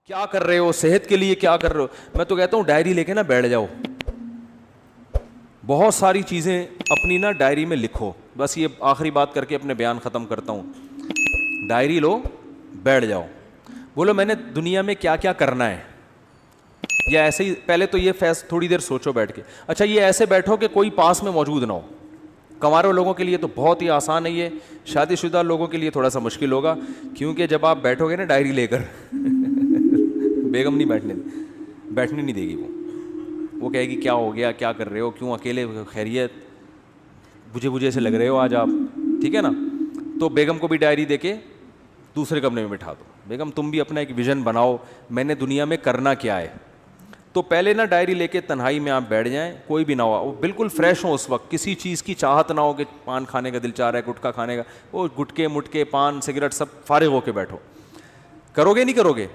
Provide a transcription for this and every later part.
کیا کر رہے ہو, صحت کے لیے کیا کر رہے ہو. میں تو کہتا ہوں ڈائری لے کے نا بیٹھ جاؤ, بہت ساری چیزیں اپنی نا ڈائری میں لکھو. بس یہ آخری بات کر کے اپنے بیان ختم کرتا ہوں. ڈائری لو, بیٹھ جاؤ, بولو میں نے دنیا میں کیا کیا کرنا ہے. یا ایسے ہی پہلے تو یہ تھوڑی دیر سوچو بیٹھ کے. اچھا یہ ایسے بیٹھو کہ کوئی پاس میں موجود نہ ہو. کنوارے لوگوں کے لیے تو بہت ہی آسان ہے یہ, شادی شدہ لوگوں کے لیے تھوڑا سا مشکل ہوگا, کیونکہ جب آپ بیٹھو گے نا ڈائری لے کر بیگم نہیں بیٹھنے نہیں دے گی. وہ کہے گی کیا ہو گیا, کیا کر رہے ہو, کیوں اکیلے, خیریت, بجھے سے لگ رہے ہو آج آپ, ٹھیک ہے نا. تو بیگم کو بھی ڈائری دے کے دوسرے کمرے میں بٹھا دو, بیگم تم بھی اپنا ایک ویژن بناؤ, میں نے دنیا میں کرنا کیا ہے. تو پہلے نا ڈائری لے کے تنہائی میں آپ بیٹھ جائیں, کوئی بھی نہ ہو, بالکل فریش ہو اس وقت, کسی چیز کی چاہت نہ ہو کہ پان کھانے کا دل چاہ رہا ہے, گٹکا کھانے کا, وہ گٹکے مٹکے پان سگریٹ سب فارغ ہو کے بیٹھو. کرو گے نہیں کرو گے,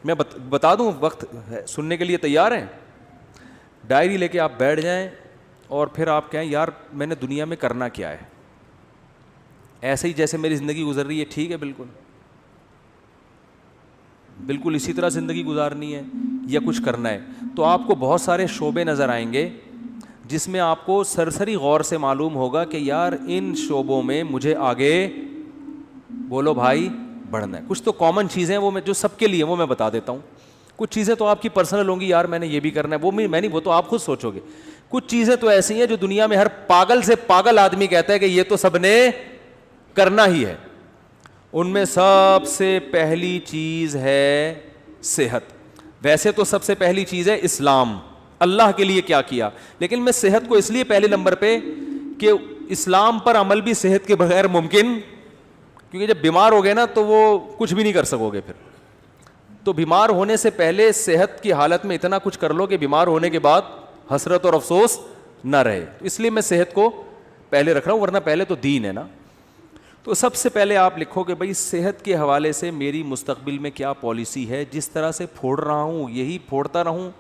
میں بتا دوں وقت سننے کے لیے تیار ہیں. ڈائری لے کے آپ بیٹھ جائیں اور پھر آپ کہیں یار میں نے دنیا میں کرنا کیا ہے. ایسے ہی جیسے میری زندگی گزر رہی ہے, ٹھیک ہے, بالکل اسی طرح زندگی گزارنی ہے یا کچھ کرنا ہے. تو آپ کو بہت سارے شعبے نظر آئیں گے جس میں آپ کو سرسری غور سے معلوم ہوگا کہ یار ان شعبوں میں مجھے آگے بولو بھائی بڑھنا ہے. کچھ تو کامن چیزیں ہیں وہ میں جو سب کے لیے وہ میں بتا دیتا ہوں. کچھ چیزیں تو آپ کی پرسنل ہوں گی, یار میں نے یہ بھی کرنا ہے, وہ میں نہیں, وہ تو آپ خود سوچو گے. کچھ چیزیں تو ایسی ہیں جو دنیا میں ہر پاگل سے پاگل آدمی کہتا ہے کہ یہ تو سب نے کرنا ہی ہے. ان میں سب سے پہلی چیز ہے صحت. ویسے تو سب سے پہلی چیز ہے اسلام, اللہ کے لیے کیا کیا, لیکن میں صحت کو اس لیے پہلے نمبر پہ کہ اسلام پر عمل بھی صحت کے بغیر ممکن, کیونکہ جب بیمار ہو گئے نا تو وہ کچھ بھی نہیں کر سکو گے پھر. تو بیمار ہونے سے پہلے صحت کی حالت میں اتنا کچھ کر لو کہ بیمار ہونے کے بعد حسرت اور افسوس نہ رہے. اس لیے میں صحت کو پہلے رکھ رہا ہوں, ورنہ پہلے تو دین ہے نا. تو سب سے پہلے آپ لکھو کہ بھائی صحت کے حوالے سے میری مستقبل میں کیا پالیسی ہے. جس طرح سے پھوڑ رہا ہوں یہی پھوڑتا رہوں,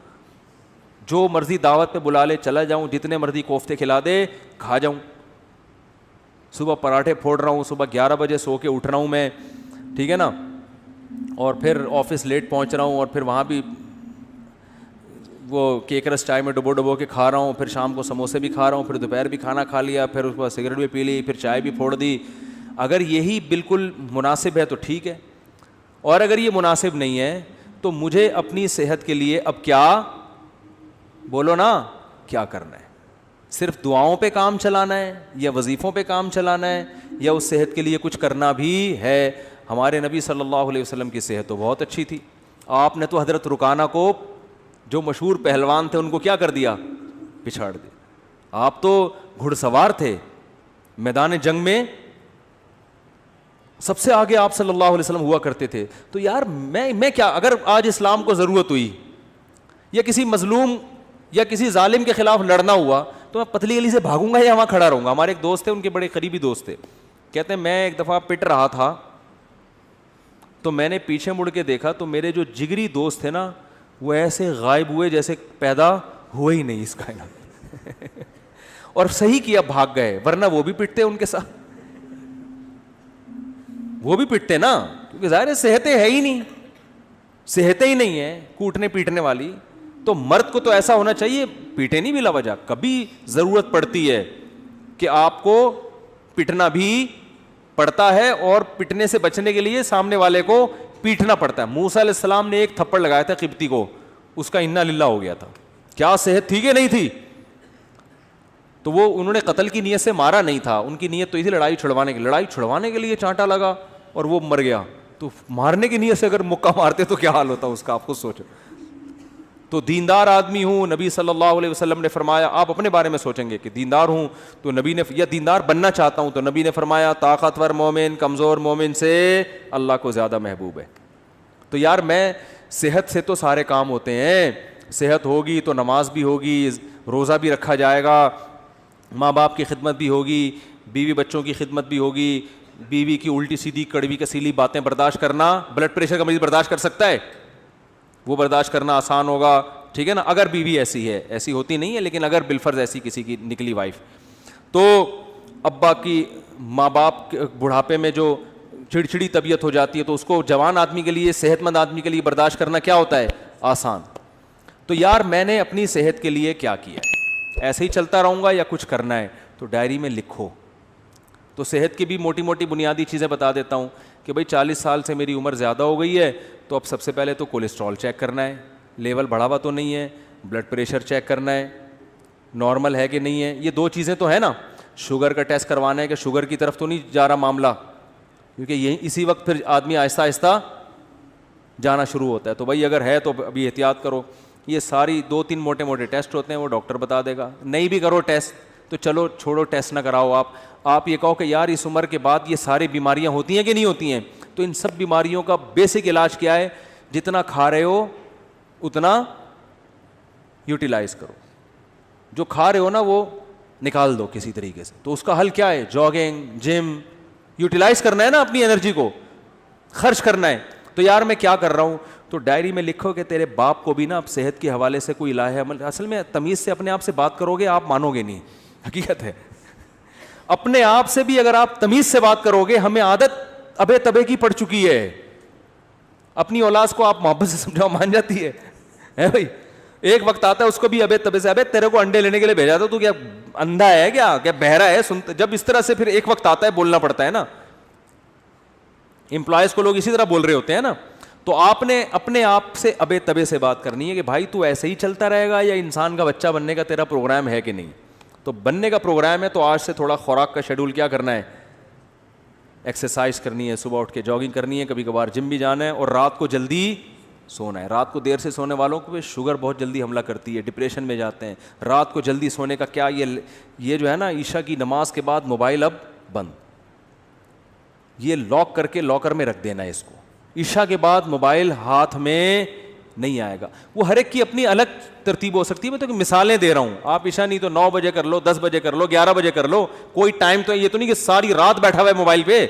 جو مرضی دعوت پہ بلا لے چلا جاؤں, جتنے مرضی کوفتے کھلا دے کھا جاؤں. صبح پراٹھے پھوڑ رہا ہوں, صبح 11 بجے سو کے اٹھ رہا ہوں میں, ٹھیک ہے نا, اور پھر آفس لیٹ پہنچ رہا ہوں, اور پھر وہاں بھی وہ کیک رس چائے میں ڈبو کے کھا رہا ہوں, پھر شام کو سموسے بھی کھا رہا ہوں, پھر دوپہر بھی کھانا کھا لیا, پھر اس کے بعد سگریٹ بھی پی لی, پھر چائے بھی پھوڑ دی. اگر یہی بالکل مناسب ہے تو ٹھیک ہے, اور اگر یہ مناسب نہیں ہے تو مجھے اپنی صحت کے لیے اب کیا بولو نا کیا کرنا ہے. صرف دعاؤں پہ کام چلانا ہے یا وظیفوں پہ کام چلانا ہے, یا اس صحت کے لیے کچھ کرنا بھی ہے. ہمارے نبی صلی اللہ علیہ وسلم کی صحت تو بہت اچھی تھی. آپ نے تو حضرت رکانہ کو, جو مشہور پہلوان تھے, ان کو کیا کر دیا, پچھاڑ دیا. آپ تو گھڑ سوار تھے, میدان جنگ میں سب سے آگے آپ صلی اللہ علیہ وسلم ہوا کرتے تھے. تو یار میں کیا, اگر آج اسلام کو ضرورت ہوئی یا کسی مظلوم یا کسی ظالم کے خلاف لڑنا ہوا, تو میں پتلی گلی سے بھاگوں گا یا وہاں کھڑا رہوں گا. ہمارے ایک دوست تھے, ان کے بڑے قریبی دوست تھے, کہتے ہیں میں ایک دفعہ پٹ رہا تھا تو میں نے پیچھے مڑ کے دیکھا تو میرے جو جگری دوست تھے نا وہ ایسے غائب ہوئے جیسے پیدا ہوئے ہی نہیں اس کائنات اور صحیح کیا, بھاگ گئے, ورنہ وہ بھی پٹتے ان کے ساتھ, وہ بھی پٹتے نا, کیونکہ ظاہر ہے صحتیں ہے ہی نہیں, صحتیں ہی نہیں ہیں کوٹنے پیٹنے والی. تو مرد کو تو ایسا ہونا چاہیے پیٹے نہیں بلا وجہ. کبھی ضرورت پڑتی ہے کہ آپ کو پٹنا بھی پڑتا ہے, اور پٹنے سے بچنے کے لیے سامنے والے کو پیٹنا پڑتا ہے. موسیٰ علیہ السلام نے ایک تھپڑ لگایا تھا قبطی کو, اس کا انا للہ ہو گیا تھا. کیا صحت تھی کہ نہیں تھی؟ تو وہ انہوں نے قتل کی نیت سے مارا نہیں تھا, ان کی نیت تو تھی لڑائی چھڑوانے کے لیے چانٹا لگا اور وہ مر گیا. تو مارنے کی نیت سے اگر مکہ مارتے تو کیا حال ہوتا اس کا, آپ خود سوچو. تو دیندار آدمی ہوں, نبی صلی اللہ علیہ وسلم نے فرمایا, آپ اپنے بارے میں سوچیں گے کہ دیندار ہوں تو نبی نے, یا دیندار بننا چاہتا ہوں تو نبی نے فرمایا طاقتور مومن کمزور مومن سے اللہ کو زیادہ محبوب ہے. تو یار میں, صحت سے تو سارے کام ہوتے ہیں, صحت ہوگی تو نماز بھی ہوگی, روزہ بھی رکھا جائے گا, ماں باپ کی خدمت بھی ہوگی, بیوی بچوں کی خدمت بھی ہوگی. بیوی کی الٹی سیدھی کڑوی کسیلی باتیں برداشت کرنا, بلڈ پریشر کا مریض برداشت کر سکتا ہے, وہ برداشت کرنا آسان ہوگا, ٹھیک ہے نا, اگر بیوی ایسی ہے, ایسی ہوتی نہیں ہے لیکن اگر بالفرض ایسی کسی کی نکلی وائف. تو ابا کی, ماں باپ بڑھاپے میں جو چڑچڑی طبیعت ہو جاتی ہے تو اس کو جوان آدمی کے لیے, صحت مند آدمی کے لیے برداشت کرنا کیا ہوتا ہے؟ آسان. تو یار میں نے اپنی صحت کے لیے کیا کیا ہے, ایسے ہی چلتا رہوں گا یا کچھ کرنا ہے؟ تو ڈائری میں لکھو. تو صحت کی بھی موٹی موٹی بنیادی چیزیں بتا دیتا ہوں کہ بھائی 40 سال سے میری عمر زیادہ ہو گئی ہے, تو اب سب سے پہلے تو کولیسٹرول چیک کرنا ہے, لیول بڑھا ہوا تو نہیں ہے. بلڈ پریشر چیک کرنا ہے نارمل ہے کہ نہیں ہے. یہ 2 چیزیں تو ہے نا. شوگر کا ٹیسٹ کروانا ہے کہ شوگر کی طرف تو نہیں جا رہا معاملہ, کیونکہ یہی اسی وقت پھر آدمی آہستہ آہستہ جانا شروع ہوتا ہے. تو بھائی اگر ہے تو ابھی احتیاط کرو. یہ ساری 2-3 موٹے موٹے ٹیسٹ ہوتے ہیں, وہ ڈاکٹر بتا دے گا. نہیں بھی کرو ٹیسٹ تو چلو چھوڑو, ٹیسٹ نہ کراؤ. آپ یہ کہو کہ یار اس عمر کے بعد یہ ساری بیماریاں ہوتی ہیں کہ نہیں ہوتی ہیں, تو ان سب بیماریوں کا بیسک علاج کیا ہے؟ جتنا کھا رہے ہو اتنا یوٹیلائز کرو. جو کھا رہے ہو نا وہ نکال دو کسی طریقے سے. تو اس کا حل کیا ہے؟ جاگنگ, جم, یوٹیلائز کرنا ہے نا, اپنی انرجی کو خرچ کرنا ہے. تو یار میں کیا کر رہا ہوں؟ تو ڈائری میں لکھو کہ تیرے باپ کو بھی نا اب صحت کے حوالے سے کوئی الہ عمل. اصل میں تمیز سے اپنے آپ سے بات کرو گے آپ مانو گے نہیں, حقیقت ہے. اپنے آپ سے بھی اگر آپ تمیز سے بات کرو گے, ہمیں عادت ابے تبے کی پڑ چکی ہے. اپنی اولاد کو آپ محبت سے سمجھاؤ مان جاتی ہے بھائی. ایک وقت آتا ہے اس کو بھی ابے تبے سے, ابے تیرے کو انڈے لینے کے لیے بھیجا تھا, تو کیا اندھا ہے کیا بہرا ہے؟ جب اس طرح سے پھر ایک وقت آتا ہے بولنا پڑتا ہے نا. امپلائز کو لوگ اسی طرح بول رہے ہوتے ہیں نا. تو آپ نے اپنے آپ سے ابے تبے سے بات کرنی ہے کہ بھائی تو ایسے ہی چلتا رہے گا یا انسان کا بچہ بننے کا تیرا پروگرام ہے کہ نہیں. تو بننے کا پروگرام ہے تو آج سے تھوڑا خوراک کا شیڈول کیا کرنا ہے؟ ایکسرسائز کرنی ہے, صبح اٹھ کے جاگنگ کرنی ہے, کبھی کبھار جم بھی جانا ہے, اور رات کو جلدی سونا ہے. رات کو دیر سے سونے والوں کو شوگر بہت جلدی حملہ کرتی ہے, ڈپریشن میں جاتے ہیں. رات کو جلدی سونے کا کیا, یہ جو ہے نا عشاء کی نماز کے بعد موبائل اب بند, یہ لاک کر کے لاکر میں رکھ دینا ہے اس کو. عشاء کے بعد موبائل ہاتھ میں نہیں آئے گا. وہ ہر ایک کی اپنی الگ ترتیب ہو سکتی ہے, میں تو مثالیں دے رہا ہوں. آپ عشاء نہیں تو 9 بجے کر لو, 10 بجے کر لو, 11 بجے کر لو, کوئی ٹائم تو یہ تو نہیں کہ ساری رات بیٹھا ہوا ہے موبائل پہ,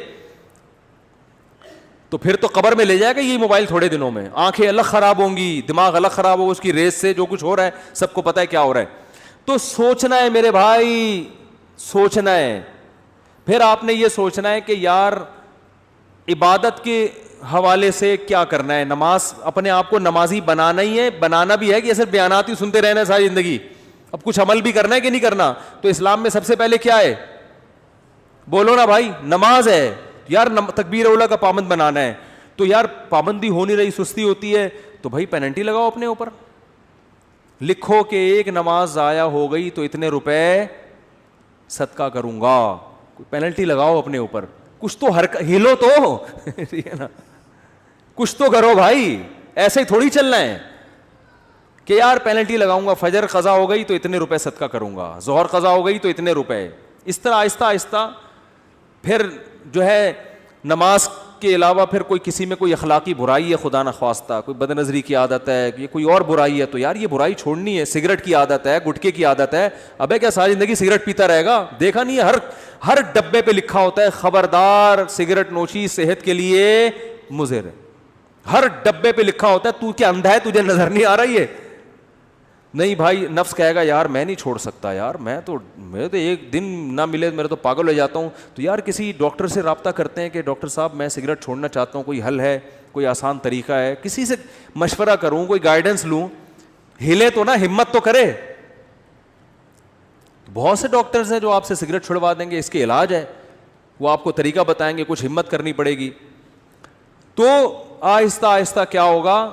تو پھر تو قبر میں لے جائے گا یہ موبائل تھوڑے دنوں میں. آنکھیں الگ خراب ہوں گی, دماغ الگ خراب ہوگا, اس کی ریس سے جو کچھ ہو رہا ہے سب کو پتہ ہے کیا ہو رہا ہے. تو سوچنا ہے میرے بھائی, سوچنا ہے. پھر آپ نے یہ سوچنا ہے کہ یار عبادت کے حوالے سے کیا کرنا ہے. نماز, اپنے آپ کو نمازی بنانا ہی ہے, بنانا بھی ہے کہ صرف بیانات ہی سنتے رہنا ہے ساری زندگی. اب کچھ عمل بھی کرنا ہے کہ نہیں کرنا. تو اسلام میں سب سے پہلے کیا ہے؟ بولو نا بھائی, نماز ہے. یار تکبیر اولا کا پابند بنانا ہے, تو یار پابندی ہو نہیں رہی, سستی ہوتی ہے, تو بھائی پینلٹی لگاؤ اپنے اوپر. لکھو کہ ایک نماز ضائع ہو گئی تو اتنے روپے صدقہ کروں گا. پینلٹی لگاؤ اپنے اوپر. کچھ تو ہلو تو ٹھیک ہے نا, کچھ تو کرو بھائی. ایسے ہی تھوڑی چلنا ہے کہ یار پینلٹی لگاؤں گا, فجر قضا ہو گئی تو اتنے روپے صدقہ کروں گا, ظہر قضا ہو گئی تو اتنے روپے. اس طرح آہستہ آہستہ پھر جو ہے نماز کے علاوہ پھر کوئی کسی میں کوئی اخلاقی برائی ہے خدا نخواستہ, کوئی بد نظری کی عادت ہے, یہ کوئی اور برائی ہے, تو یار یہ برائی چھوڑنی ہے. سگریٹ کی عادت ہے, گٹکے کی عادت ہے, ابے کیا ساری زندگی سگریٹ پیتا رہے گا؟ دیکھا نہیں ہے ہر ڈبے پہ لکھا ہوتا ہے خبردار سگریٹ نوشی صحت کے لیے مضر ہے. ہر ڈبے پہ لکھا ہوتا ہے. تو کیا اندھا ہے, تجھے نظر نہیں آ رہی ہے؟ نہیں بھائی, نفس کہے گا یار میں نہیں چھوڑ سکتا, یار میں تو ایک دن نہ ملے میرے تو پاگل ہو جاتا ہوں. تو یار کسی ڈاکٹر سے رابطہ کرتے ہیں کہ ڈاکٹر صاحب میں سگریٹ چھوڑنا چاہتا ہوں, کوئی حل ہے, کوئی آسان طریقہ ہے, کسی سے مشورہ کروں, کوئی گائیڈنس لوں. ہلے تو نا, ہمت تو کرے. بہت سے ڈاکٹرز ہیں جو آپ سے سگریٹ چھڑوا دیں گے, اس کے علاج ہے, وہ آپ کو طریقہ بتائیں گے, کچھ ہمت کرنی پڑے گی. تو آہستہ آہستہ کیا ہوگا,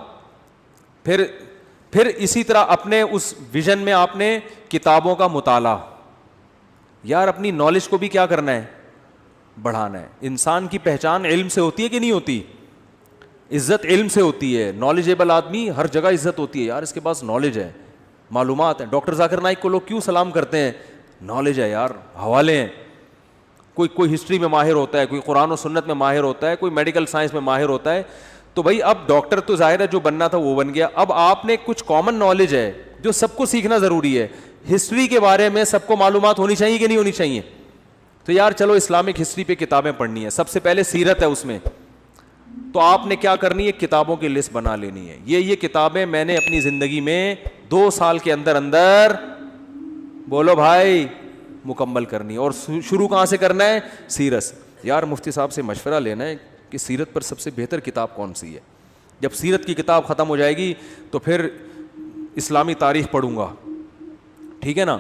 پھر اسی طرح اپنے اس ویژن میں آپ نے کتابوں کا مطالعہ, یار اپنی نالج کو بھی کیا کرنا ہے, بڑھانا ہے. انسان کی پہچان علم سے ہوتی ہے کہ نہیں ہوتی؟ عزت علم سے ہوتی ہے. نالجیبل آدمی ہر جگہ عزت ہوتی ہے, یار اس کے پاس نالج ہے, معلومات ہیں. ڈاکٹر ذاکر نائک کو لوگ کیوں سلام کرتے ہیں؟ نالج ہے یار, حوالے ہیں. کوئی ہسٹری میں ماہر ہوتا ہے, کوئی قرآن و سنت میں ماہر ہوتا ہے, کوئی میڈیکل سائنس میں ماہر ہوتا ہے. تو بھائی اب ڈاکٹر تو ظاہر ہے جو بننا تھا وہ بن گیا. اب آپ نے کچھ کامن نالج ہے جو سب کو سیکھنا ضروری ہے. ہسٹری کے بارے میں سب کو معلومات ہونی چاہیے کہ نہیں ہونی چاہیے؟ تو یار چلو اسلامک ہسٹری پہ کتابیں پڑھنی ہے. سب سے پہلے سیرت ہے اس میں, تو آپ نے کیا کرنی ہے, کتابوں کی لسٹ بنا لینی ہے. یہ کتابیں میں نے اپنی زندگی میں 2 سال کے اندر بولو بھائی مکمل کرنی ہے. اور شروع کہاں سے کرنا ہے؟ سیرت. یار مفتی صاحب سے مشورہ لینا ہے, کہ سیرت پر سب سے بہتر کتاب کون سی ہے. جب سیرت کی کتاب ختم ہو جائے گی تو پھر اسلامی تاریخ پڑھوں گا, ٹھیک ہے نا.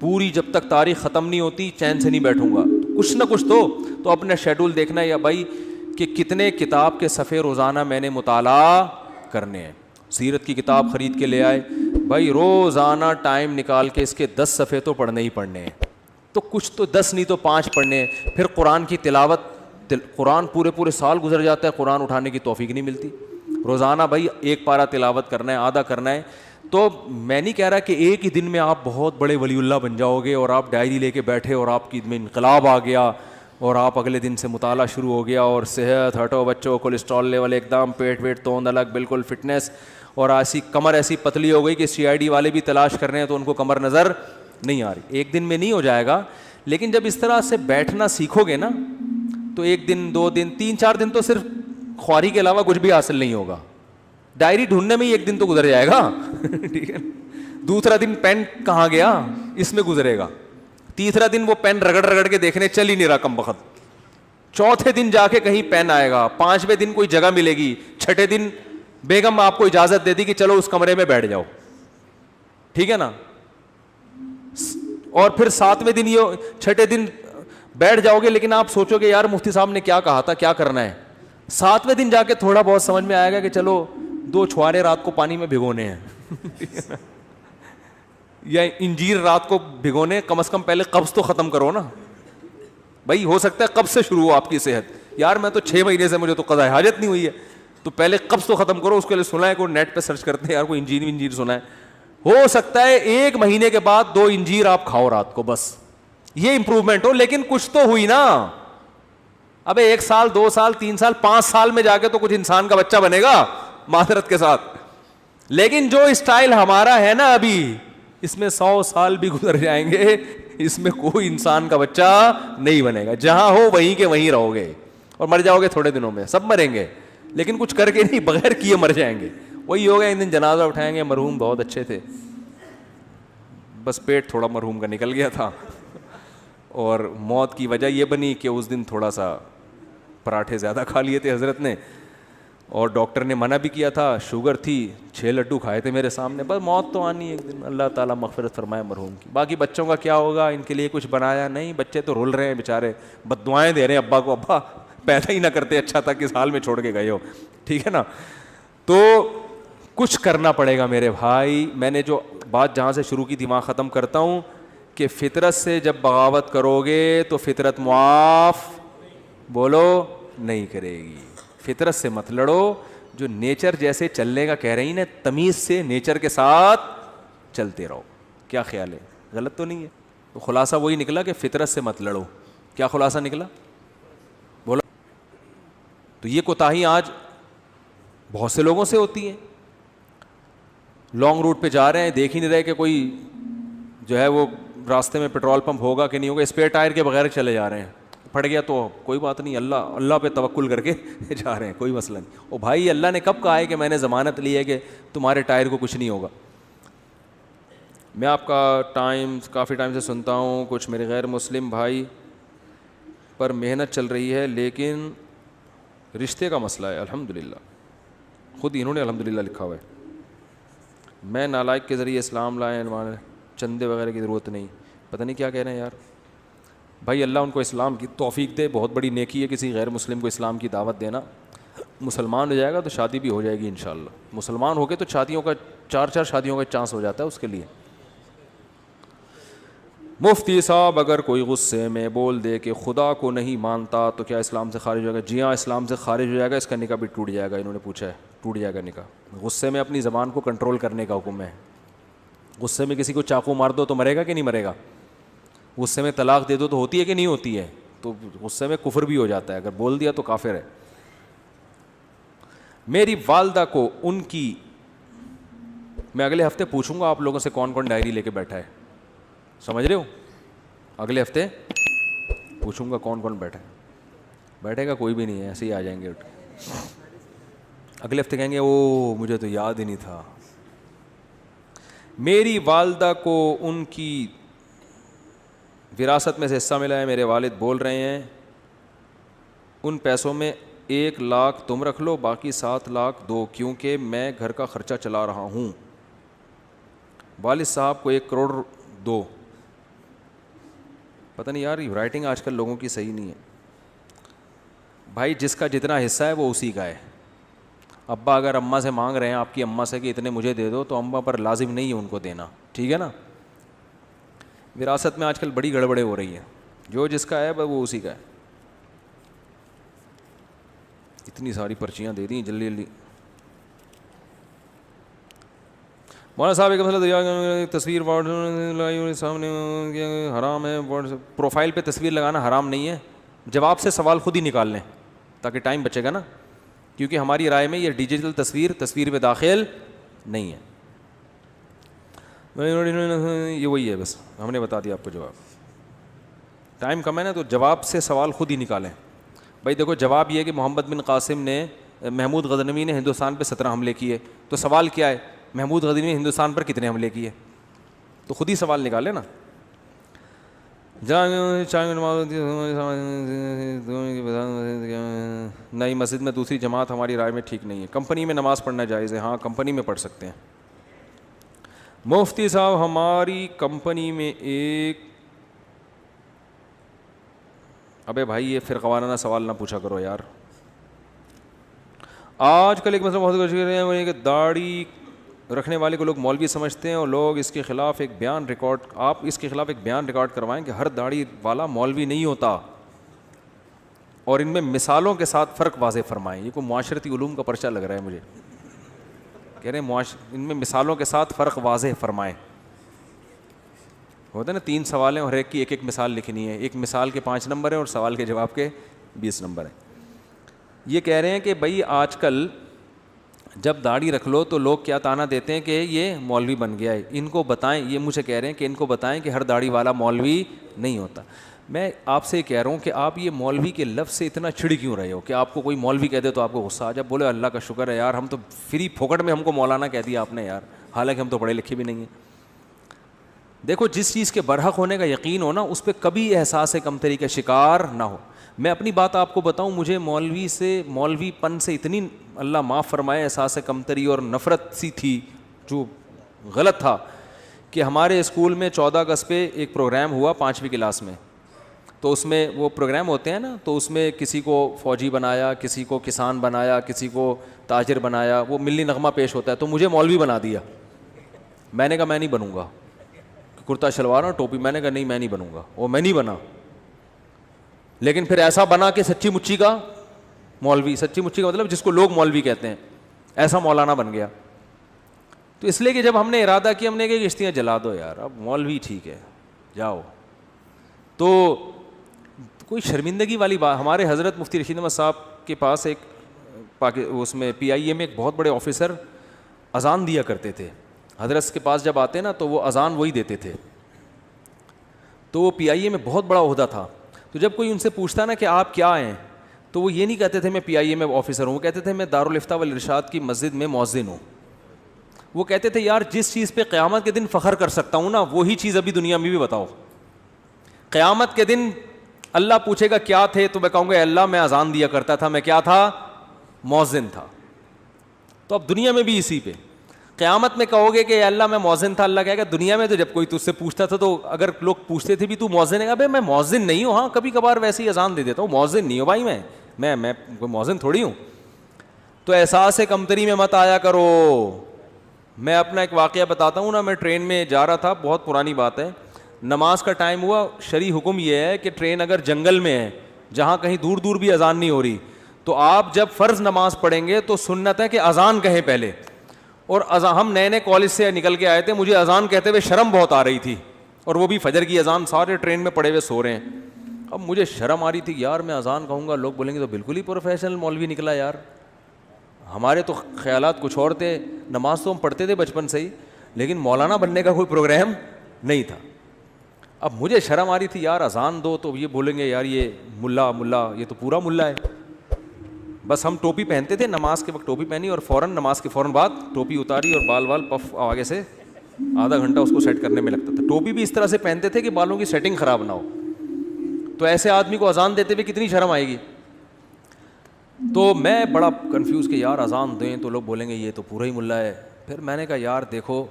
پوری جب تک تاریخ ختم نہیں ہوتی چین سے نہیں بیٹھوں گا. کچھ نہ کچھ تو اپنا شیڈول دیکھنا ہے یا بھائی کہ کتنے کتاب کے صفحے روزانہ میں نے مطالعہ کرنے ہیں. سیرت کی کتاب خرید کے لے آئے, بھائی روزانہ ٹائم نکال کے اس کے 10 صفحے تو پڑھنے ہی پڑھنے ہیں. تو کچھ تو 10 نہیں تو 5 پڑھنے ہیں. پھر قرآن کی تلاوت, قرآن پورے سال گزر جاتا ہے, قرآن اٹھانے کی توفیق نہیں ملتی. روزانہ بھائی ایک پارہ تلاوت کرنا ہے, آدھا کرنا ہے. تو میں نہیں کہہ رہا کہ ایک ہی دن میں آپ بہت بڑے ولی اللہ بن جاؤ گے اور آپ ڈائری لے کے بیٹھے اور آپ کی میں انقلاب آ گیا اور آپ اگلے دن سے مطالعہ شروع ہو گیا اور صحت ہٹو بچوں, کولیسٹرول لیول ایک دم, پیٹ ویٹ توند الگ, بالکل فٹنس, اور ایسی کمر ایسی پتلی ہو گئی کہ CID والے بھی تلاش کر رہے ہیں تو ان کو کمر نظر نہیں آ رہی. ایک دن میں نہیں ہو جائے گا, لیکن جب اس طرح سے بیٹھنا سیکھو گے نا تو 1 دن 2 دن 3-4 دن تو صرف خواری کے علاوہ کچھ بھی حاصل نہیں ہوگا. ڈائری ڈھونڈنے میں ہی 1 دن تو گزر جائے گا, ٹھیک ہے. دوسرا دن پین کہاں گیا اس میں گزرے گا. تیسرا دن وہ پین رگڑ کے دیکھنے چل ہی نہیں رہا کم بخت. چوتھے دن جا کے کہیں پین آئے گا. 5ویں دن کوئی جگہ ملے گی. 6ٹھے دن بیگم آپ کو اجازت دے دی کہ چلو اس کمرے میں بیٹھ جاؤ, ٹھیک ہے نا. اور پھر 7ویں دن 6ٹھے دن بیٹھ جاؤ گے, لیکن آپ سوچو گے یار مفتی صاحب نے کیا کہا تھا, کیا کرنا ہے. 7ویں دن جا کے تھوڑا بہت سمجھ میں آئے گا کہ چلو 2 چھوارے رات کو پانی میں بھگونے ہیں یا انجیر رات کو بھگونے, کم از کم پہلے قبض تو ختم کرو نا بھائی. ہو سکتا ہے قبض سے شروع ہو آپ کی صحت, یار میں تو 6 مہینے سے مجھے تو قضاء حاجت نہیں ہوئی ہے, تو پہلے قبض تو ختم کرو. اس کے لیے سنا ہے کوئی نیٹ پہ سرچ کرتے ہیں یار کوئی انجیر سنا ہے. ہو سکتا ہے 1 مہینے کے بعد 2 انجیر آپ کھاؤ رات کو, بس یہ امپروومنٹ ہو, لیکن کچھ تو ہوئی نا. ابے 1 سال 2 سال 3 سال 5 سال میں جا کے تو کچھ انسان کا بچہ بنے گا معذرت کے ساتھ. لیکن جو اسٹائل ہمارا ہے نا ابھی, اس میں 100 سال بھی گزر جائیں گے, اس میں کوئی انسان کا بچہ نہیں بنے گا. جہاں ہو وہیں کے وہیں رہو گے اور مر جاؤ گے تھوڑے دنوں میں. سب مریں گے لیکن کچھ کر کے نہیں, بغیر کیے مر جائیں گے. وہی ہوگا ایک دن جنازہ اٹھائیں گے, مرحوم بہت اچھے تھے, بس پیٹ تھوڑا مرحوم کا نکل گیا تھا اور موت کی وجہ یہ بنی کہ اس دن تھوڑا سا پراٹھے زیادہ کھا لیے تھے حضرت نے, اور ڈاکٹر نے منع بھی کیا تھا, شوگر تھی, 6 لڈو کھائے تھے میرے سامنے. بس موت تو آنی ایک دن, اللہ تعالیٰ مغفرت فرمائے مرحوم کی. باقی بچوں کا کیا ہوگا, ان کے لیے کچھ بنایا نہیں, بچے تو رول رہے ہیں بیچارے, بد دعائیں دے رہے ہیں ابا کو, ابا پیدا ہی نہ کرتے اچھا تھا, کس حال میں چھوڑ کے گئے ہو, ٹھیک ہے نا. تو کچھ کرنا پڑے گا میرے بھائی. میں نے جو بات جہاں سے شروع کی تھی وہاں ختم کرتا ہوں کہ فطرت سے جب بغاوت کرو گے تو فطرت معاف بولو نہیں کرے گی. فطرت سے مت لڑو, جو نیچر جیسے چلنے کا کہہ رہی نا, تمیز سے نیچر کے ساتھ چلتے رہو. کیا خیال ہے, غلط تو نہیں ہے؟ تو خلاصہ وہی نکلا کہ فطرت سے مت لڑو. کیا خلاصہ نکلا بولو. تو یہ کوتاہی آج بہت سے لوگوں سے ہوتی ہیں. لانگ روٹ پہ جا رہے ہیں, دیکھ ہی نہیں رہے کہ کوئی جو ہے وہ راستے میں پیٹرول پمپ ہوگا کہ نہیں ہوگا, اسپیئر ٹائر کے بغیر چلے جا رہے ہیں. پھٹ گیا تو کوئی بات نہیں, اللہ پہ توکل کر کے جا رہے ہیں, کوئی مسئلہ نہیں. او بھائی اللہ نے کب کہا ہے کہ میں نے ضمانت لی ہے کہ تمہارے ٹائر کو کچھ نہیں ہوگا. میں آپ کا کافی ٹائم سے سنتا ہوں, کچھ میرے غیر مسلم بھائی پر محنت چل رہی ہے لیکن رشتے کا مسئلہ ہے. الحمدللہ, خود انہوں نے الحمدللہ لکھا ہوا ہے. میں نالائق کے ذریعے اسلام لائے, چندے وغیرہ کی ضرورت نہیں. پتہ نہیں کیا کہہ رہے ہیں یار. بھائی اللہ ان کو اسلام کی توفیق دے, بہت بڑی نیکی ہے کسی غیر مسلم کو اسلام کی دعوت دینا. مسلمان ہو جائے گا تو شادی بھی ہو جائے گی انشاءاللہ. مسلمان ہو کے تو شادیوں کا 4 شادیوں کا چانس ہو جاتا ہے اس کے لیے. مفتی صاحب اگر کوئی غصے میں بول دے کہ خدا کو نہیں مانتا تو کیا اسلام سے خارج ہو جائے گا؟ جی ہاں, اسلام سے خارج ہو جائے گا, اس کا نکاح بھی ٹوٹ جائے گا. انہوں نے پوچھا ہے, ٹوٹ جائے گا نکاح. غصے میں اپنی زبان کو کنٹرول کرنے کا حکم ہے. غصے میں کسی کو چاقو مار دو تو مرے گا کہ نہیں مرے گا؟ غصے میں طلاق دے دو تو ہوتی ہے کہ نہیں ہوتی ہے؟ تو غصے میں کفر بھی ہو جاتا ہے, اگر بول دیا تو کافر ہے. میری والدہ کو ان کی, میں اگلے ہفتے پوچھوں گا آپ لوگوں سے کون کون ڈائری لے کے بیٹھا ہے, سمجھ رہے ہو؟ اگلے ہفتے پوچھوں گا کون کون بیٹھا ہے. بیٹھے گا کوئی بھی نہیں ہے, ایسے ہی آ جائیں گے. اگلے ہفتے کہیں گے او مجھے تو یاد ہی نہیں تھا. میری والدہ کو ان کی وراثت میں سے حصہ ملا ہے. میرے والد بول رہے ہیں ان پیسوں میں 1 لاکھ تم رکھ لو, باقی 7 لاکھ دو, کیونکہ میں گھر کا خرچہ چلا رہا ہوں. والد صاحب کو 1 کروڑ دو. پتہ نہیں یار یہ رائٹنگ آج کل لوگوں کی صحیح نہیں ہے. بھائی جس کا جتنا حصہ ہے وہ اسی کا ہے. ابا اگر اماں سے مانگ رہے ہیں, آپ کی اماں سے کہ اتنے مجھے دے دو, تو اماں پر لازم نہیں ہے ان کو دینا, ٹھیک ہے نا. وراثت میں آج کل بڑی گڑبڑیں ہو رہی ہیں, جو جس کا ہے وہ اسی کا ہے. اتنی ساری پرچیاں دے دیں جلدی جلدی. مولانا صاحب ایک مسئلہ, تصویر سامنے حرام ہے, پروفائل پہ تصویر لگانا حرام نہیں ہے. جواب سے سوال خود ہی نکال لیں تاکہ ٹائم بچے گا نا, کیونکہ ہماری رائے میں یہ ڈیجیٹل تصویر پہ داخل نہیں ہے. یہ وہی ہے, بس ہم نے بتا دیا آپ کو جواب. ٹائم کم ہے نا, تو جواب سے سوال خود ہی نکالیں. بھائی دیکھو جواب یہ ہے کہ محمد بن قاسم نے, محمود غزنوی نے ہندوستان پہ 17 حملے کیے. تو سوال کیا ہے, محمود غزنوی نے ہندوستان پر کتنے حملے کیے؟ تو خود ہی سوال نکالے نا. نئی مسجد میں دوسری جماعت ہماری رائے میں ٹھیک نہیں ہے. کمپنی میں نماز پڑھنا جائز ہے, ہاں کمپنی میں پڑھ سکتے ہیں. مفتی صاحب ہماری کمپنی میں ایک, ابے بھائی یہ فرقہ وارانہ سوال نہ پوچھا کرو یار. آج کل ایک مسئلہ بہت کوشش کر رہے ہیں وہ یہ کہ داڑھی رکھنے والے کو لوگ مولوی سمجھتے ہیں, اور لوگ اس کے خلاف ایک بیان ریکارڈ, آپ اس کے خلاف ایک بیان ریکارڈ کروائیں کہ ہر داڑھی والا مولوی نہیں ہوتا, اور ان میں مثالوں کے ساتھ فرق واضح فرمائیں. یہ کوئی معاشرتی علوم کا پرچہ لگ رہا ہے مجھے. کہہ رہے ہیں ان میں مثالوں کے ساتھ فرق واضح فرمائیں. ہوتا ہے نا 3 سوال ہیں اور ایک کی ایک مثال لکھنی ہے, ایک مثال کے 5 نمبر ہیں اور سوال کے جواب کے 20 نمبر ہیں. یہ کہہ رہے ہیں کہ بھائی آج کل جب داڑھی رکھ لو تو لوگ کیا تانا دیتے ہیں کہ یہ مولوی بن گیا ہے. ان کو بتائیں, یہ مجھے کہہ رہے ہیں کہ ان کو بتائیں کہ ہر داڑھی والا مولوی نہیں ہوتا. میں آپ سے کہہ رہا ہوں کہ آپ یہ مولوی کے لفظ سے اتنا چڑ کیوں رہے ہو کہ آپ کو کوئی مولوی کہہ دے تو آپ کو غصہ آ جائے. بولے اللہ کا شکر ہے یار, ہم تو فری پھوکٹ میں ہم کو مولانا کہہ دیا آپ نے یار, حالانکہ ہم تو پڑھے لکھے بھی نہیں ہیں. دیکھو جس چیز کے برحق ہونے کا یقین ہو نا, اس پہ کبھی احساس کمتری کا شکار نہ ہو. میں اپنی بات آپ کو بتاؤں, مجھے مولوی پن سے اتنی اللہ معاف فرمائے احساس کمتری اور نفرت سی تھی جو غلط تھا, کہ ہمارے اسکول میں 14 اگست پہ ایک پروگرام ہوا 5ویں کلاس میں. تو اس میں وہ پروگرام ہوتے ہیں نا, تو اس میں کسی کو فوجی بنایا, کسی کو کسان بنایا, کسی کو تاجر بنایا, وہ ملی نغمہ پیش ہوتا ہے. تو مجھے مولوی بنا دیا. میں نے کہا میں نہیں بنوں گا, کرتا شلوار اور ٹوپی. میں نے کہا نہیں میں نہیں بنوں گا, وہ میں نہیں بنا. لیکن پھر ایسا بنا کہ سچی مچی کا مولوی, سچی مچی کا مطلب جس کو لوگ مولوی کہتے ہیں, ایسا مولانا بن گیا. تو اس لیے کہ جب ہم نے ارادہ کیا, ہم نے کہا کشتیاں جلا دو یار, اب مولوی ٹھیک ہے جاؤ, تو کوئی شرمندگی والی بات. ہمارے حضرت مفتی رشید احمد صاحب کے پاس ایک اس میں PIA میں ایک بہت بڑے آفیسر اذان دیا کرتے تھے. حضرت کے پاس جب آتے نا تو وہ اذان وہی دیتے تھے. تو وہ PIA میں بہت بڑا عہدہ تھا. تو جب کوئی ان سے پوچھتا نا کہ آپ کیا ہیں, تو وہ یہ نہیں کہتے تھے میں PIA میں آفیسر ہوں, وہ کہتے تھے میں دارالافتاء والارشاد کی مسجد میں مؤذن ہوں. وہ کہتے تھے یار جس چیز پہ قیامت کے دن فخر کر سکتا ہوں نا, وہی چیز ابھی دنیا میں بھی بتاؤ. قیامت کے دن اللہ پوچھے گا کیا تھے, تو میں کہوں گا اللہ میں اذان دیا کرتا تھا, میں کیا تھا, مؤذن تھا. تو اب دنیا میں بھی اسی پہ قیامت میں کہو گے کہ اللہ میں مؤذن تھا, اللہ کہے گا دنیا میں تو جب کوئی تجھ سے پوچھتا تھا تو اگر لوگ پوچھتے تھے بھی تو مؤذن ہے, گا بھائی میں مؤذن نہیں ہوں, ہاں کبھی کبھار ویسے ہی اذان دے دیتا ہوں, مؤذن نہیں ہوں بھائی, میں کوئی مؤذن تھوڑی ہوں. تو احساس کمتری میں مت آیا کرو. میں اپنا ایک واقعہ بتاتا ہوں نا, میں ٹرین میں جا رہا تھا, بہت پرانی بات ہے, نماز کا ٹائم ہوا. شرعی حکم یہ ہے کہ ٹرین اگر جنگل میں ہے جہاں کہیں دور دور بھی اذان نہیں ہو رہی, تو آپ جب فرض نماز پڑھیں گے تو سنت ہے کہ اذان کہیں پہلے. اور ہم نئے نئے کالج سے نکل کے آئے تھے, مجھے اذان کہتے ہوئے شرم بہت آ رہی تھی, اور وہ بھی فجر کی اذان, سارے ٹرین میں پڑے ہوئے سو رہے ہیں. اب مجھے شرم آ رہی تھی یار میں اذان کہوں گا, لوگ بولیں گے تو بالکل ہی پروفیشنل مولوی نکلا یار. ہمارے تو خیالات کچھ اور تھے, نماز تو ہم پڑھتے تھے بچپن سے ہی, لیکن مولانا بننے کا کوئی پروگرام نہیں تھا. اب مجھے شرم آ رہی تھی یار اذان دو, تو یہ بولیں گے یار یہ ملا یہ تو پورا ملا ہے. بس ہم ٹوپی پہنتے تھے, نماز کے وقت ٹوپی پہنی اور فوراً نماز کے فوراً بعد ٹوپی اتاری اور بال پف آگے سے آدھا گھنٹہ اس کو سیٹ کرنے میں لگتا تھا. ٹوپی بھی اس طرح سے پہنتے تھے کہ بالوں کی سیٹنگ خراب نہ ہو. تو ایسے آدمی کو اذان دیتے ہوئے کتنی شرم آئے گی. تو میں بڑا کنفیوز کہ یار اذان دیں تو لوگ بولیں گے یہ تو پورا ہی ملا ہے. پھر میں نے کہا یار دیکھو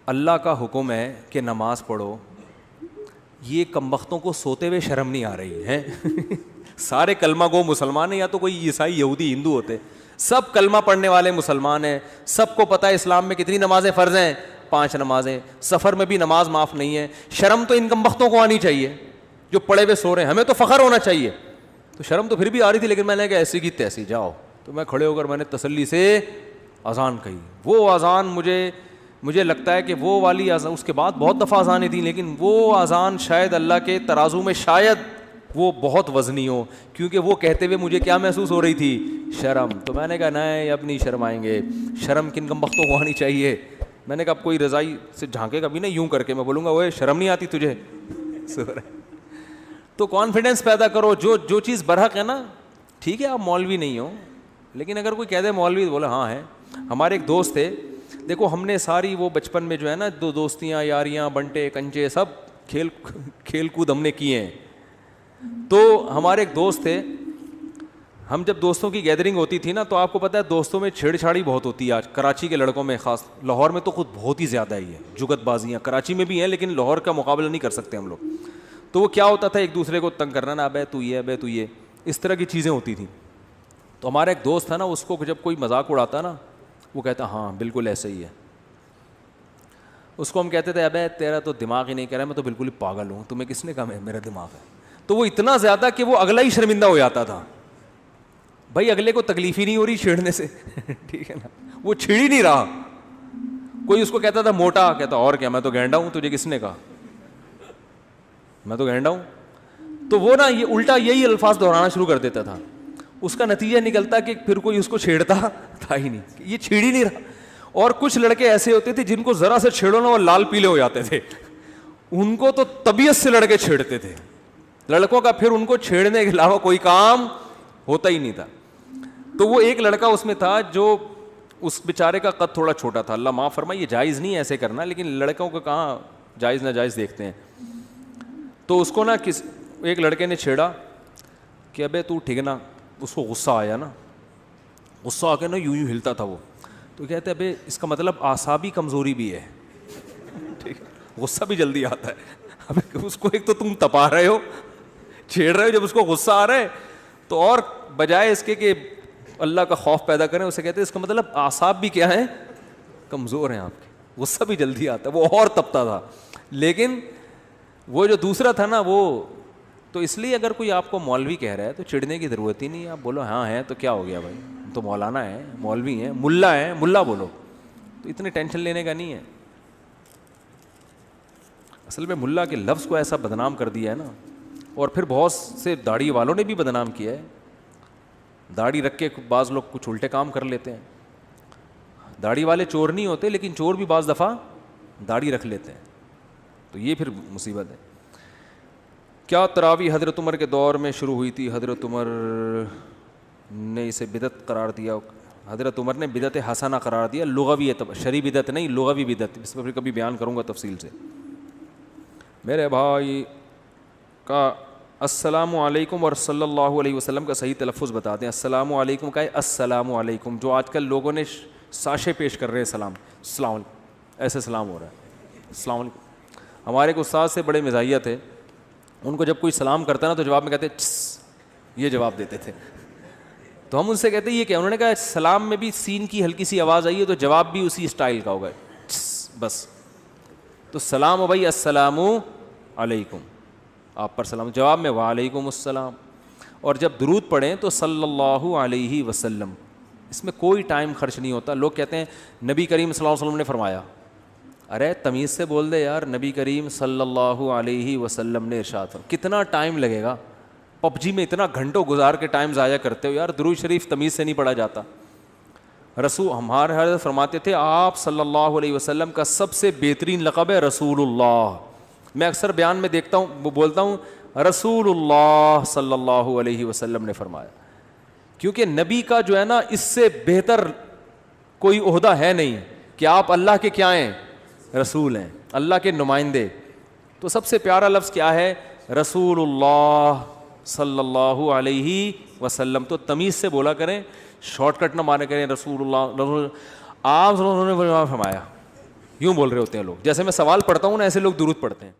اللہ کا حکم ہے کہ نماز پڑھو, یہ کمبختوں کو سوتے ہوئے شرم نہیں آ رہی ہے. سارے کلمہ گو مسلمان ہیں, یا تو کوئی عیسائی یہودی ہندو ہوتے, سب کلمہ پڑھنے والے مسلمان ہیں, سب کو پتہ ہے اسلام میں کتنی نمازیں فرض ہیں, 5 نمازیں, سفر میں بھی نماز معاف نہیں ہے. شرم تو ان کمبختوں کو آنی چاہیے جو پڑے ہوئے سو رہے ہیں, ہمیں تو فخر ہونا چاہیے. تو شرم تو پھر بھی آ رہی تھی, لیکن میں نے کہا ایسی کی تیسی جاؤ. تو میں کھڑے ہو کر میں نے تسلی سے اذان کہی. وہ اذان مجھے لگتا ہے کہ وہ والی اذان, اس کے بعد بہت دفعہ اذانیں تھیں, لیکن وہ اذان شاید اللہ کے ترازو میں شاید وہ بہت وزنی ہو, کیونکہ وہ کہتے ہوئے مجھے کیا محسوس ہو رہی تھی, شرم. تو میں نے کہا نہیں اب نہیں شرمائیں گے, شرم کن کمبختوں کو آنی چاہیے. میں نے کہا اب کوئی رضائی سے جھانکے کبھی نہیں یوں کر کے, میں بولوں گا وہ شرم نہیں آتی تجھے. تو کانفیڈنس پیدا کرو, جو چیز برحق ہے نا, ٹھیک ہے آپ مولوی نہیں ہو, لیکن اگر کوئی کہہ دے مولوی, بولا ہاں ہے. ہمارے ایک دوست تھے, دیکھو ہم نے ساری وہ بچپن میں جو ہے نا دوستیاں یاریاں بنٹے کنچے سب کھیل کود ہم نے کیے ہیں. تو ہمارے ایک دوست تھے, ہم جب دوستوں کی گیدرنگ ہوتی تھی نا, تو آپ کو پتہ ہے دوستوں میں چھیڑ چھاڑی بہت ہوتی ہے. آج کراچی کے لڑکوں میں خاص, لاہور میں تو خود بہت ہی زیادہ ہی ہے جگت بازیاں, کراچی میں بھی ہیں لیکن لاہور کا مقابلہ نہیں کر سکتے ہم لوگ. تو وہ کیا ہوتا تھا, ایک دوسرے کو تنگ کرنا, نا ابے تو یہ ابے تو یہ, اس طرح کی چیزیں ہوتی تھیں. تو ہمارا ایک دوست تھا نا, اس کو جب کوئی مذاق اڑاتا نا, وہ کہتا ہاں بالکل ایسے ہی ہے. اس کو ہم کہتے تھے ابے تیرا تو دماغ ہی نہیں کہہ رہا, میں تو بالکل ہی پاگل ہوں, تمہیں کس نے کہا میرا دماغ ہے. تو وہ اتنا زیادہ کہ وہ اگلا ہی شرمندہ ہو جاتا تھا. بھائی اگلے کو تکلیف ہی نہیں ہو رہی چھیڑنے سے, ٹھیک ہے نا, وہ چھیڑ ہی نہیں رہا. کوئی اس کو کہتا تھا موٹا, کہتا اور کیا, میں تو گینڈا ہوں, تجھے کس نے کہا میں تو گینڈا ہوں. تو وہ نا یہ الٹا یہی الفاظ دہرانا شروع کر دیتا تھا. اس کا نتیجہ نکلتا کہ پھر کوئی اس کو چھیڑتا تھا ہی نہیں, یہ چھیڑ ہی نہیں رہا. اور کچھ لڑکے ایسے ہوتے تھے جن کو ذرا سے چھیڑو نا وہ لال پیلے ہو جاتے تھے, ان کو تو طبیعت سے لڑکے چھیڑتے تھے. لڑکوں کا پھر ان کو چھیڑنے کے علاوہ کوئی کام ہوتا ہی نہیں تھا. تو وہ ایک لڑکا اس میں تھا جو اس بیچارے کا قد تھوڑا چھوٹا تھا, اللہ معاف فرمائے, یہ جائز نہیں ہے ایسے کرنا, لیکن لڑکوں کو کہاں جائز ناجائز دیکھتے ہیں. تو اس کو نا ایک لڑکے نے چھیڑا کہ ابے تو ٹھگنا. اس کو غصہ آیا نا, غصہ آ کے نا یوں ہلتا تھا وہ. تو کہتے ابے اس کا مطلب اعصابی کمزوری بھی ہے, ٹھیک, غصہ بھی جلدی آتا ہے. اب اس کو ایک تو تم تپا رہے ہو, چھیڑ رہے ہو, جب اس کو غصہ آ رہا ہے تو اور بجائے اس کے کہ اللہ کا خوف پیدا کریں, اسے کہتے ہیں اس کا مطلب اعصاب بھی کیا ہیں, کمزور ہیں آپ کے, غصہ بھی جلدی آتا ہے. وہ اور تپتا تھا. لیکن وہ جو دوسرا تھا نا وہ تو, اس لیے اگر کوئی آپ کو مولوی کہہ رہا ہے تو چڑھنے کی ضرورت ہی نہیں ہے. آپ بولو ہاں ہے تو کیا ہو گیا بھائی, تو مولانا ہے, مولوی ہیں, ملا ہیں, ملا بولو, تو اتنے ٹینشن لینے کا نہیں ہے. اصل میں ملا کے لفظ کو ایسا بدنام کر دیا ہے نا, اور پھر بہت سے داڑھی والوں نے بھی بدنام کیا ہے. داڑھی رکھ کے بعض لوگ کچھ الٹے کام کر لیتے ہیں. داڑھی والے چور نہیں ہوتے, لیکن چور بھی بعض دفعہ داڑھی رکھ لیتے ہیں, تو یہ پھر مصیبت ہے. کیا تراویح حضرت عمر کے دور میں شروع ہوئی تھی؟ حضرت عمر نے اسے بدعت قرار دیا. حضرت عمر نے بدعت حسنہ قرار دیا, لغوی شرعی بدعت نہیں, لغوی بدعت. اس پر پھر کبھی بیان کروں گا تفصیل سے. میرے بھائی کا السلام علیکم اور صلی اللہ علیہ وسلم کا صحیح تلفظ بتا دیں. السلام علیکم کا ہے السلام علیکم, جو آج کل لوگوں نے ساشے پیش کر رہے ہیں سلام, السلام علیکم, ایسے سلام ہو رہا ہے, السلام علیکم. ہمارے ایک استاد سے بڑے مزاحیہ تھے, ان کو جب کوئی سلام کرتا نا تو جواب میں کہتے یہ جواب دیتے تھے. تو ہم ان سے کہتے یہ کیا, انہوں نے کہا سلام میں بھی سین کی ہلکی سی آواز آئی ہے تو جواب بھی اسی اسٹائل کا ہوگا, بس. تو سلام ہو بھائی, السلام علیکم, آپ پر سلام, جواب میں وعلیکم السلام. اور جب درود پڑھیں تو صلی اللہ علیہ وسلم, اس میں کوئی ٹائم خرچ نہیں ہوتا. لوگ کہتے ہیں نبی کریم صلی اللہ علیہ وسلم نے فرمایا, ارے تمیز سے بول دے یار, نبی کریم صلی اللہ علیہ وسلم نے ارشاد فرمایا. کتنا ٹائم لگے گا, پب جی میں اتنا گھنٹوں گزار کے ٹائم ضائع کرتے ہو یار, درود شریف تمیز سے نہیں پڑھا جاتا. رسول ہمارے حضرت فرماتے تھے آپ صلی اللہ علیہ وسلم کا سب سے بہترین لقب ہے رسول اللہ. میں اکثر بیان میں دیکھتا ہوں, وہ بولتا ہوں رسول اللہ صلی اللہ علیہ وسلم نے فرمایا, کیونکہ نبی کا جو ہے نا اس سے بہتر کوئی عہدہ ہے نہیں کہ آپ اللہ کے کیا ہیں, رسول ہیں, اللہ کے نمائندے. تو سب سے پیارا لفظ کیا ہے, رسول اللہ صلی اللہ علیہ وسلم. تو تمیز سے بولا کریں, شارٹ کٹ نہ مارے کریں رسول اللہ, آپ نے فرمایا, یوں بول رہے ہوتے ہیں لوگ. جیسے میں سوال پڑھتا ہوں نا ایسے لوگ درود پڑھتے ہیں.